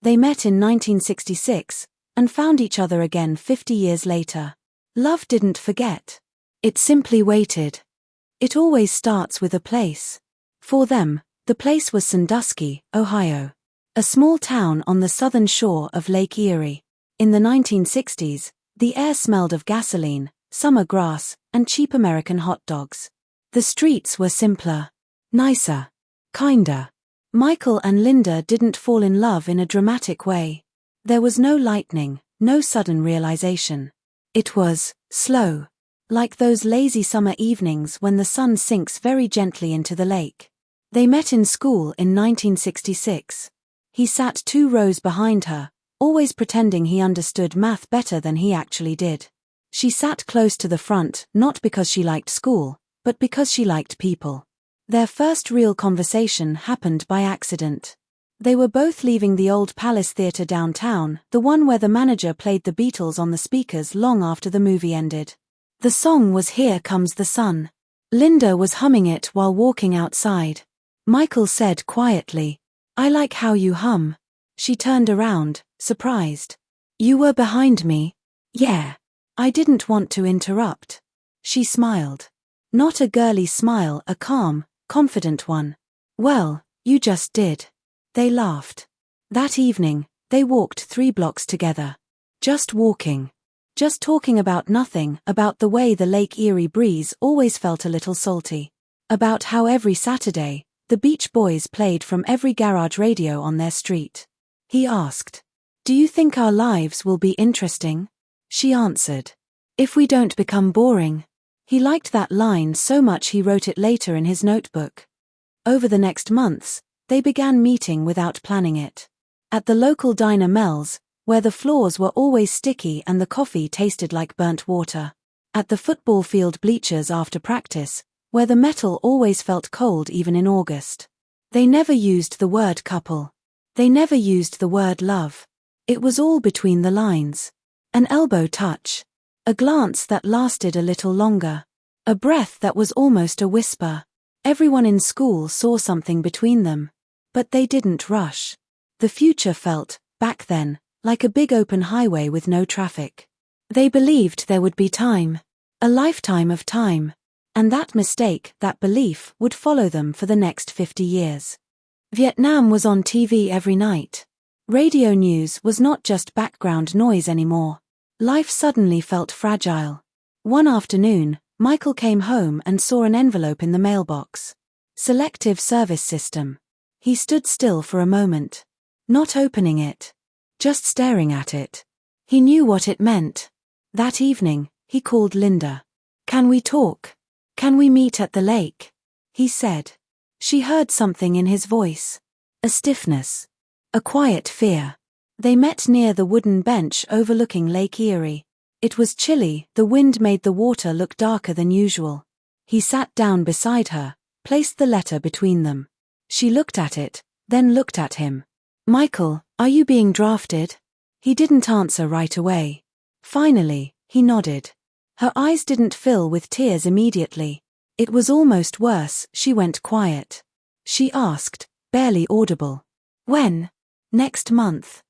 They met in 1966 and found each other again 50 years later. Love didn't forget. It simply waited. It always starts with a place. For them, the place was Sandusky, Ohio, a small town on the southern shore of Lake Erie. In the 1960s, the air smelled of gasoline, summer grass, and cheap American hot dogs. The streets were simpler, nicer, kinder. Michael and Linda didn't fall in love in a dramatic way. There was no lightning, no sudden realization. It was slow, like those lazy summer evenings when the sun sinks very gently into the lake. They met in school in 1966. He sat 2 rows behind her, always pretending he understood math better than he actually did. She sat close to the front, not because she liked school, but because she liked people. Their first real conversation happened by accident. They were both leaving the old Palace Theatre downtown, the one where the manager played the Beatles on the speakers long after the movie ended. The song was Here Comes the Sun. Linda was humming it while walking outside. Michael said quietly, "I like how you hum." She turned around, surprised. "You were behind me?" "Yeah. I didn't want to interrupt." She smiled. Not a girly smile, a calm, confident one. "Well, you just did." They laughed. That evening, they walked 3 blocks together. Just walking. Just talking about nothing, about the way the Lake Erie breeze always felt a little salty. About how every Saturday, the Beach Boys played from every garage radio on their street. He asked, "Do you think our lives will be interesting?" She answered, "If we don't become boring." He liked that line so much he wrote it later in his notebook. Over the next months, they began meeting without planning it. At the local diner Mel's, where the floors were always sticky and the coffee tasted like burnt water. At the football field bleachers after practice, where the metal always felt cold even in August. They never used the word couple. They never used the word love. It was all between the lines. An elbow touch. A glance that lasted a little longer. A breath that was almost a whisper. Everyone in school saw something between them. But they didn't rush. The future felt, back then, like a big open highway with no traffic. They believed there would be time. A lifetime of time. And that mistake, that belief, would follow them for the next 50 years. Vietnam was on TV every night. Radio news was not just background noise anymore. Life suddenly felt fragile. One afternoon, Michael came home and saw an envelope in the mailbox. Selective Service System. He stood still for a moment. Not opening it. Just staring at it. He knew what it meant. That evening, he called Linda. "Can we talk? Can we meet at the lake?" he said. She heard something in his voice. A stiffness. A quiet fear. They met near the wooden bench overlooking Lake Erie. It was chilly, the wind made the water look darker than usual. He sat down beside her, placed the letter between them. She looked at it, then looked at him. "Michael, are you being drafted?" He didn't answer right away. Finally, he nodded. Her eyes didn't fill with tears immediately. It was almost worse, she went quiet. She asked, barely audible, "When?" "Next month."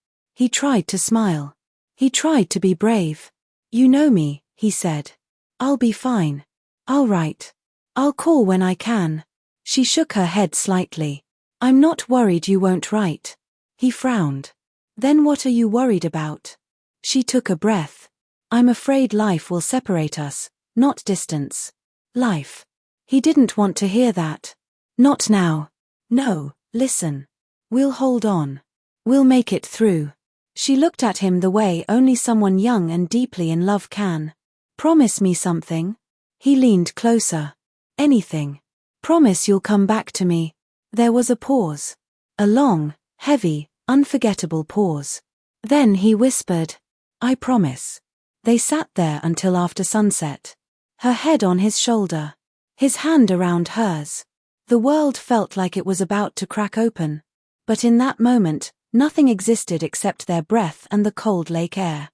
He tried to smile. He tried to be brave. "You know me," he said. "I'll be fine. I'll write. I'll call when I can." She shook her head slightly. "I'm not worried you won't write." He frowned. "Then what are you worried about?" She took a breath. "I'm afraid life will separate us, not distance." Life. He didn't want to hear that. "Not now." "No, listen. We'll hold on. We'll make it through." She looked at him the way only someone young and deeply in love can. "Promise me something." He leaned closer. "Anything. Promise you'll come back to me." There was a pause. A long, heavy, unforgettable pause. Then he whispered, "I promise." They sat there until after sunset. Her head on his shoulder. His hand around hers. The world felt like it was about to crack open. But in that moment, nothing existed except their breath and the cold lake air.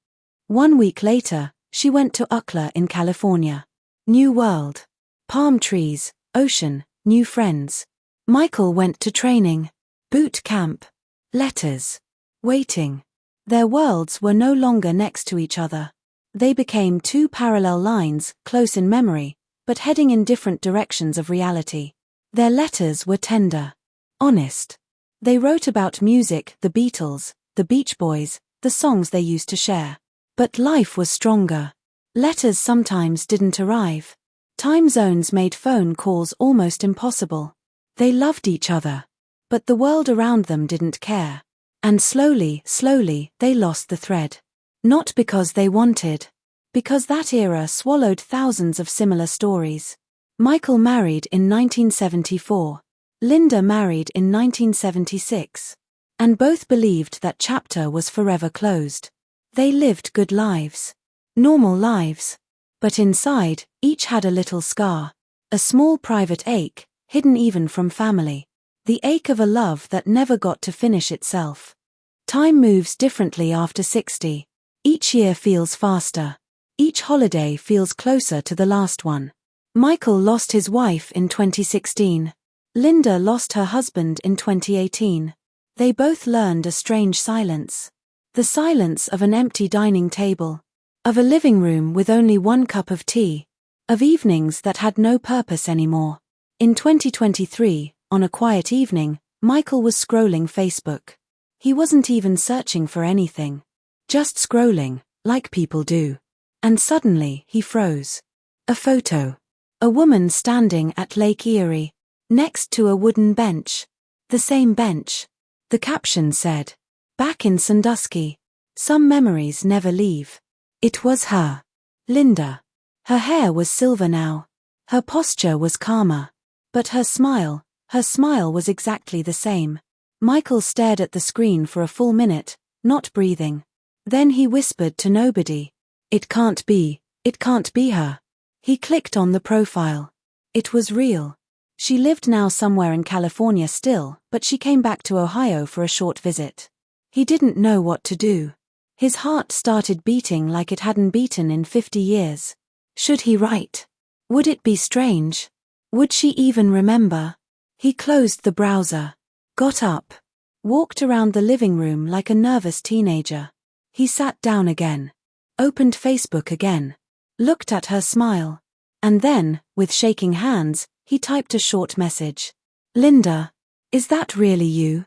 1 week later, she went to UCLA in California. New world. Palm trees, ocean, new friends. Michael went to training. Boot camp. Letters. waiting. Their worlds were no longer next to each other. They became two parallel lines, close in memory, but heading in different directions of reality. Their letters were tender, honest. They wrote about music, the Beatles, the Beach Boys, the songs they used to share. But life was stronger. Letters sometimes didn't arrive. Time zones made phone calls almost impossible. They loved each other. But the world around them didn't care. And slowly, they lost the thread. Not because they wanted. Because that era swallowed thousands of similar stories. Michael married in 1974. Linda married in 1976. And both believed that chapter was forever closed. They lived good lives. Normal lives. But inside, each had a little scar. A small private ache, hidden even from family. The ache of a love that never got to finish itself. Time moves differently after 60. Each year feels faster. Each holiday feels closer to the last one. Michael lost his wife in 2016. Linda lost her husband in 2018. They both learned a strange silence. The silence of an empty dining table. Of a living room with only one cup of tea. Of evenings that had no purpose anymore. In 2023, on a quiet evening, Michael was scrolling Facebook. He wasn't even searching for anything. Just scrolling, like people do. And suddenly, he froze. A photo. A woman standing at Lake Erie. Next to a wooden bench. The same bench. The caption said, "Back in Sandusky. Some memories never leave." It was her. Linda. Her hair was silver now. Her posture was calmer. But her smile was exactly the same. Michael stared at the screen for a full minute, not breathing. Then he whispered to nobody. It can't be her. He clicked on the profile. It was real. She lived now somewhere in California still, but she came back to Ohio for a short visit. He didn't know what to do. His heart started beating like it hadn't beaten in 50 years. Should he write? Would it be strange? Would she even remember? He closed the browser. Got up. Walked around the living room like a nervous teenager. He sat down again. Opened Facebook again. Looked at her smile. And then, with shaking hands, he typed a short message. "Linda, is that really you?"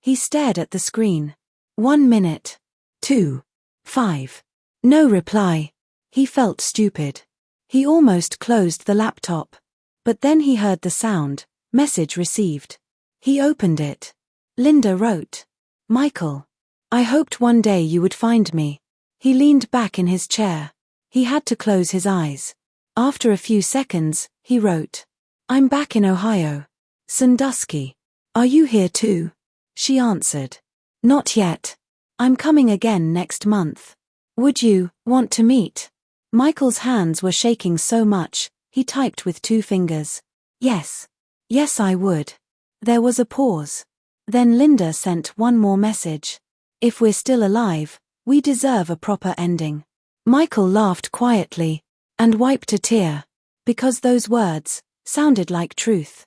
He stared at the screen. 1 minute. 2. 5. No reply. He felt stupid. He almost closed the laptop. But then he heard the sound. Message received. He opened it. Linda wrote, "Michael. I hoped one day you would find me." He leaned back in his chair. He had to close his eyes. After a few seconds, he wrote, "I'm back in Ohio. Sandusky. Are you here too?" She answered, "Not yet. I'm coming again next month. Would you want to meet?" Michael's hands were shaking so much, he typed with 2 fingers. "Yes. Yes, I would." There was a pause. Then Linda sent one more message. "If we're still alive, we deserve a proper ending." Michael laughed quietly and wiped a tear, because those words sounded like truth.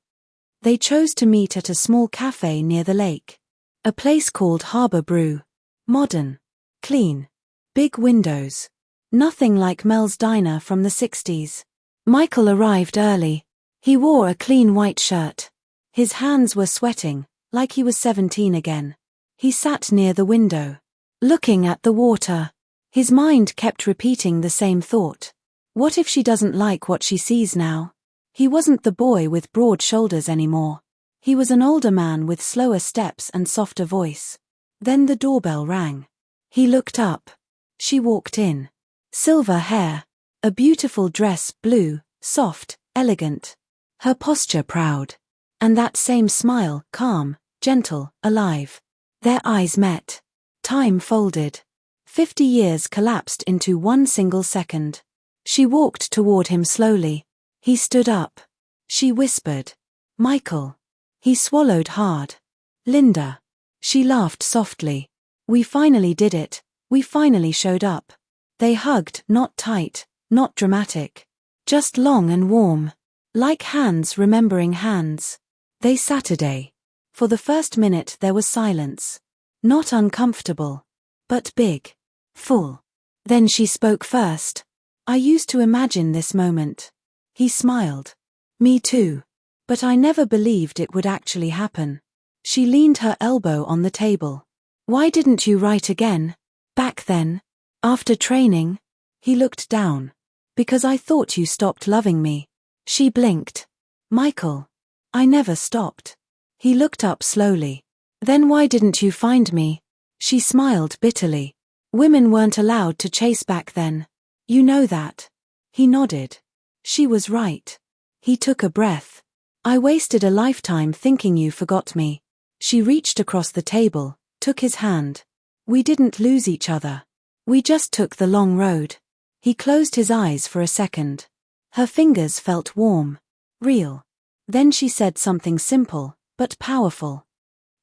They chose to meet at a small cafe near the lake. A place called Harbor Brew. Modern. Clean. Big windows. Nothing like Mel's Diner from the 60s. Michael arrived early. He wore a clean white shirt. His hands were sweating, like he was 17 again. He sat near the window, looking at the water. His mind kept repeating the same thought. What if she doesn't like what she sees now? He wasn't the boy with broad shoulders anymore. He was an older man with slower steps and softer voice. Then the doorbell rang. He looked up. She walked in. Silver hair. A beautiful dress, blue, soft, elegant. Her posture proud. And that same smile, calm, gentle, alive. Their eyes met. Time folded. 50 years collapsed into one single second. She walked toward him slowly. He stood up. She whispered, "Michael." He swallowed hard. "Linda." She laughed softly. "We finally did it. We finally showed up." They hugged, not tight, not dramatic. Just long and warm. Like hands remembering hands. They Saturday. For the first minute there was silence. Not uncomfortable. But big. Full. Then she spoke first. I used to imagine this moment. He smiled. Me too. But I never believed it would actually happen. She leaned her elbow on the table. Why didn't you write again? Back then? After training? He looked down. Because I thought you stopped loving me. She blinked. Michael. I never stopped. He looked up slowly. Then why didn't you find me? She smiled bitterly. Women weren't allowed to chase back then. You know that. He nodded. She was right. He took a breath. I wasted a lifetime thinking you forgot me. She reached across the table, took his hand. We didn't lose each other. We just took the long road. He closed his eyes for a second. Her fingers felt warm. Real. Then she said something simple, but powerful.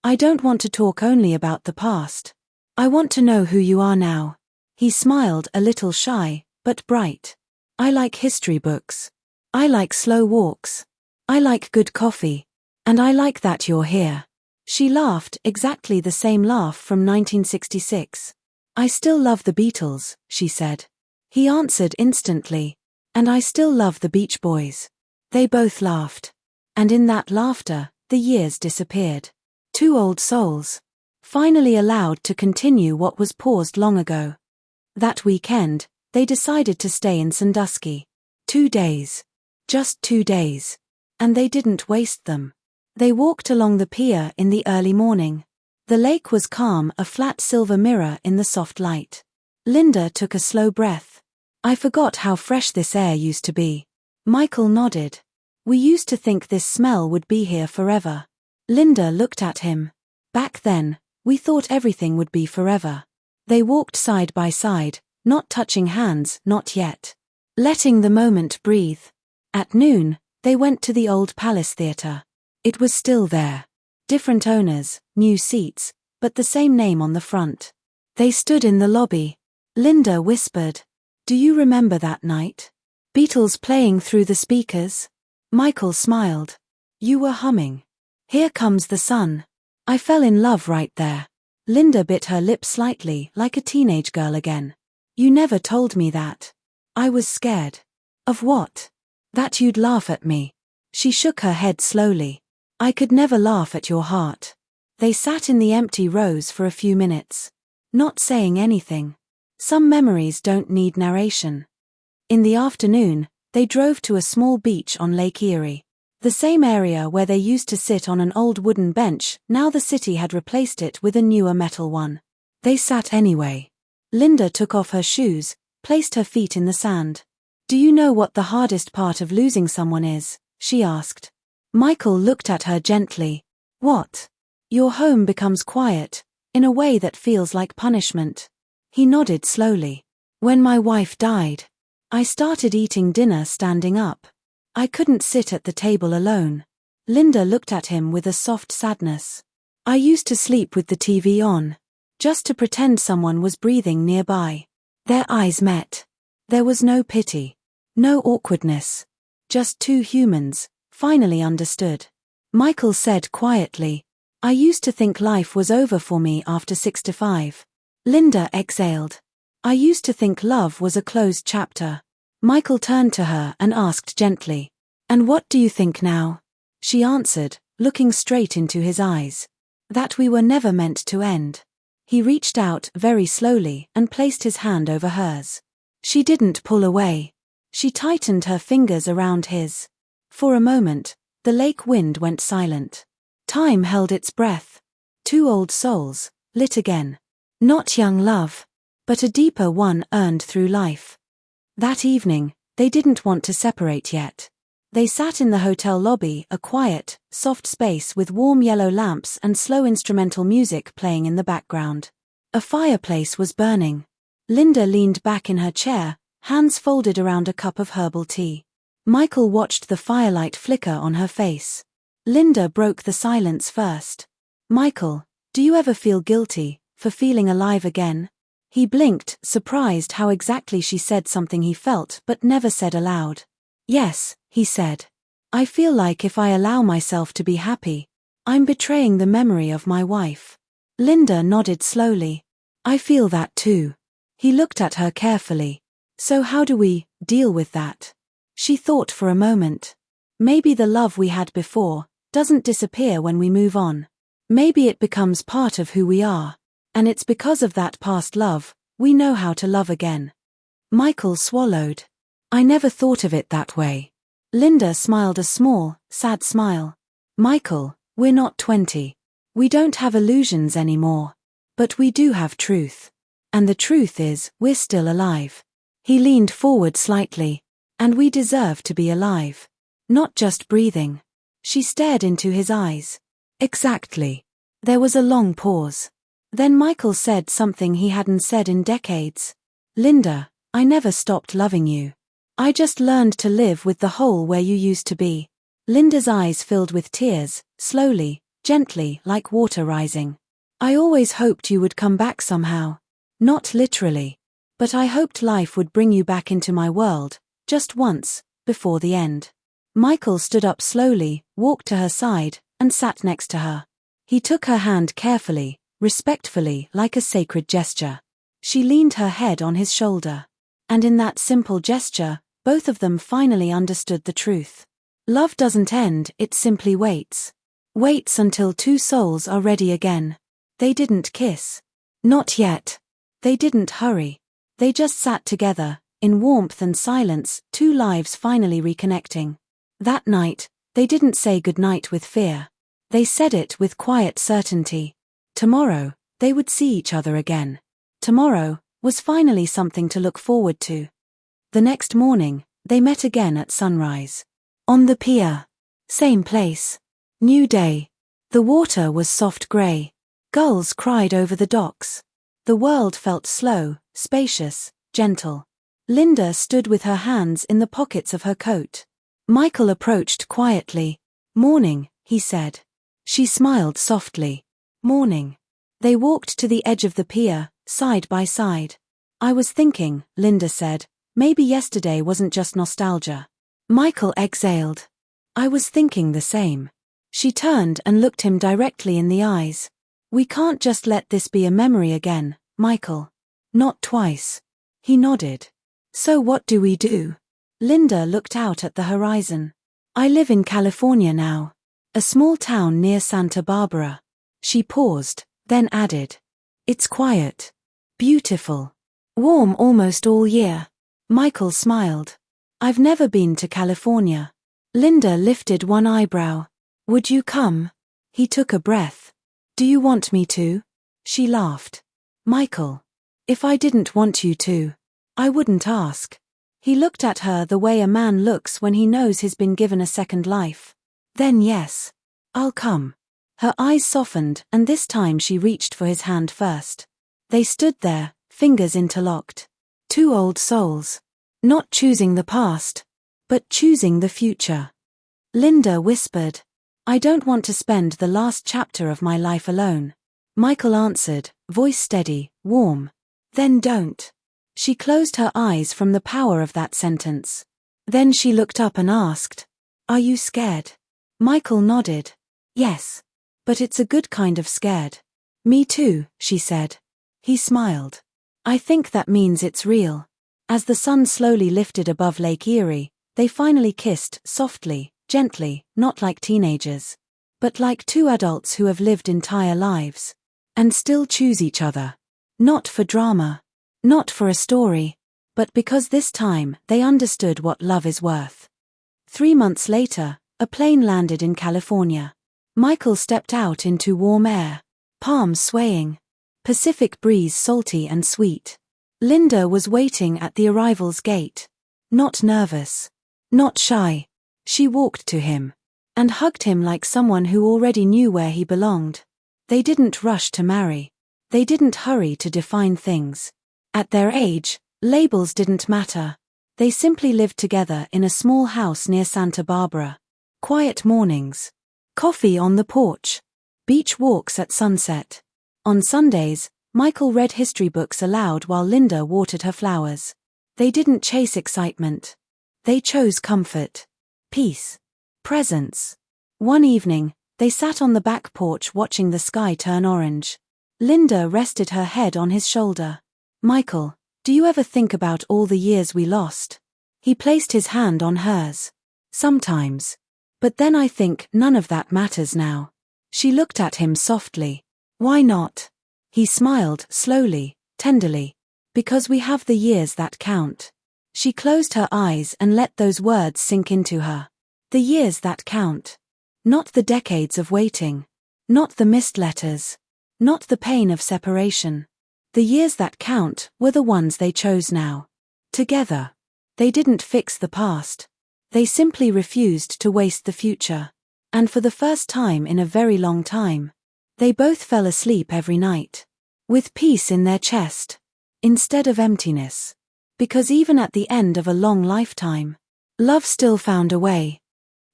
I don't want to talk only about the past. I want to know who you are now. He smiled a little shy, but bright. I like history books. I like slow walks. I like good coffee. And I like that you're here. She laughed, exactly the same laugh from 1966. I still love the Beatles, she said. He answered instantly. And I still love the Beach Boys. They both laughed. And in that laughter, the years disappeared. Two old souls. Finally allowed to continue what was paused long ago. That weekend, they decided to stay in Sandusky. 2 days. Just 2 days. And they didn't waste them. They walked along the pier in the early morning. The lake was calm, a flat silver mirror in the soft light. Linda took a slow breath. I forgot how fresh this air used to be. Michael nodded. We used to think this smell would be here forever. Linda looked at him. Back then, we thought everything would be forever. They walked side by side, not touching hands, not yet. Letting the moment breathe. At noon, they went to the old Palace Theatre. It was still there. Different owners, new seats, but the same name on the front. They stood in the lobby. Linda whispered. Do you remember that night? Beatles playing through the speakers? Michael smiled. You were humming. Here Comes the Sun. I fell in love right there. Linda bit her lip slightly, like a teenage girl again. You never told me that. I was scared. Of what? That you'd laugh at me. She shook her head slowly. I could never laugh at your heart. They sat in the empty rows for a few minutes. Not saying anything. Some memories don't need narration. In the afternoon, they drove to a small beach on Lake Erie. The same area where they used to sit on an old wooden bench, now the city had replaced it with a newer metal one. They sat anyway. Linda took off her shoes, placed her feet in the sand. Do you know what the hardest part of losing someone is? She asked. Michael looked at her gently. What? Your home becomes quiet, in a way that feels like punishment. He nodded slowly. When my wife died, I started eating dinner standing up. I couldn't sit at the table alone. Linda looked at him with a soft sadness. I used to sleep with the TV on, just to pretend someone was breathing nearby. Their eyes met. There was no pity, no awkwardness. Just two humans, finally understood. Michael said quietly, I used to think life was over for me after 65. Linda exhaled. I used to think love was a closed chapter. Michael turned to her and asked gently, and what do you think now? She answered, looking straight into his eyes. That we were never meant to end. He reached out very slowly and placed his hand over hers. She didn't pull away. She tightened her fingers around his. For a moment, the lake wind went silent. Time held its breath. Two old souls, lit again. Not young love, but a deeper one earned through life. That evening, they didn't want to separate yet. They sat in the hotel lobby, a quiet, soft space with warm yellow lamps and slow instrumental music playing in the background. A fireplace was burning. Linda leaned back in her chair, hands folded around a cup of herbal tea. Michael watched the firelight flicker on her face. Linda broke the silence first. Michael, do you ever feel guilty for feeling alive again? He blinked, surprised how exactly she said something he felt but never said aloud. Yes, he said. I feel like if I allow myself to be happy, I'm betraying the memory of my wife. Linda nodded slowly. I feel that too. He looked at her carefully. So how do we deal with that? She thought for a moment. Maybe the love we had before doesn't disappear when we move on. Maybe it becomes part of who we are. And it's because of that past love we know how to love again. Michael swallowed. I never thought of it that way. Linda smiled a small, sad smile. Michael, we're not 20. We don't have illusions anymore. But we do have truth. And the truth is, we're still alive. He leaned forward slightly. And we deserve to be alive. Not just breathing. She stared into his eyes. Exactly. There was a long pause. Then Michael said something he hadn't said in decades. Linda, I never stopped loving you. I just learned to live with the hole where you used to be. Linda's eyes filled with tears, slowly, gently, like water rising. I always hoped you would come back somehow. Not literally. But I hoped life would bring you back into my world, just once, before the end. Michael stood up slowly, walked to her side, and sat next to her. He took her hand carefully, respectfully, like a sacred gesture. She leaned her head on his shoulder. And in that simple gesture, both of them finally understood the truth. Love doesn't end, it simply waits. Waits until two souls are ready again. They didn't kiss. Not yet. They didn't hurry. They just sat together, in warmth and silence, two lives finally reconnecting. That night, they didn't say goodnight with fear. They said it with quiet certainty. Tomorrow, they would see each other again. Tomorrow was finally something to look forward to. The next morning, they met again at sunrise. On the pier. Same place. New day. The water was soft grey. Gulls cried over the docks. The world felt slow, spacious, gentle. Linda stood with her hands in the pockets of her coat. Michael approached quietly. Morning, he said. She smiled softly. Morning. They walked to the edge of the pier, side by side. I was thinking, Linda said, maybe yesterday wasn't just nostalgia. Michael exhaled. I was thinking the same. She turned and looked him directly in the eyes. We can't just let this be a memory again, Michael. Not twice. He nodded. So what do we do? Linda looked out at the horizon. I live in California now. A small town near Santa Barbara. She paused, then added. It's quiet. Beautiful. Warm almost all year. Michael smiled. I've never been to California. Linda lifted one eyebrow. Would you come? He took a breath. Do you want me to? She laughed. Michael. If I didn't want you to, I wouldn't ask. He looked at her the way a man looks when he knows he's been given a second life. Then yes. I'll come. Her eyes softened, and this time she reached for his hand first. They stood there, fingers interlocked. Two old souls. Not choosing the past, but choosing the future. Linda whispered. I don't want to spend the last chapter of my life alone. Michael answered, voice steady, warm. Then don't. She closed her eyes from the power of that sentence. Then she looked up and asked, Are you scared? Michael nodded. Yes. But it's a good kind of scared. Me too, she said. He smiled. I think that means it's real. As the sun slowly lifted above Lake Erie, they finally kissed, softly, gently, not like teenagers. But like two adults who have lived entire lives. And still choose each other. Not for drama. Not for a story. But because this time, they understood what love is worth. 3 months later, a plane landed in California. Michael stepped out into warm air. Palms swaying. Pacific breeze salty and sweet. Linda was waiting at the arrival's gate. Not nervous. Not shy. She walked to him. And hugged him like someone who already knew where he belonged. They didn't rush to marry. They didn't hurry to define things. At their age, labels didn't matter. They simply lived together in a small house near Santa Barbara. Quiet mornings. Coffee on the porch. Beach walks at sunset. On Sundays, Michael read history books aloud while Linda watered her flowers. They didn't chase excitement. They chose comfort. Peace. Presence. One evening, they sat on the back porch watching the sky turn orange. Linda rested her head on his shoulder. Michael, do you ever think about all the years we lost? He placed his hand on hers. Sometimes. But then I think none of that matters now. She looked at him softly. Why not? He smiled, slowly, tenderly. Because we have the years that count. She closed her eyes and let those words sink into her. The years that count. Not the decades of waiting. Not the missed letters. Not the pain of separation. The years that count were the ones they chose now. Together. They didn't fix the past. They simply refused to waste the future. And for the first time in a very long time, they both fell asleep every night. With peace in their chest. Instead of emptiness. Because even at the end of a long lifetime, love still found a way.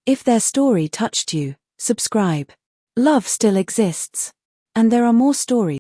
If their story touched you, subscribe. Love still exists. And there are more stories.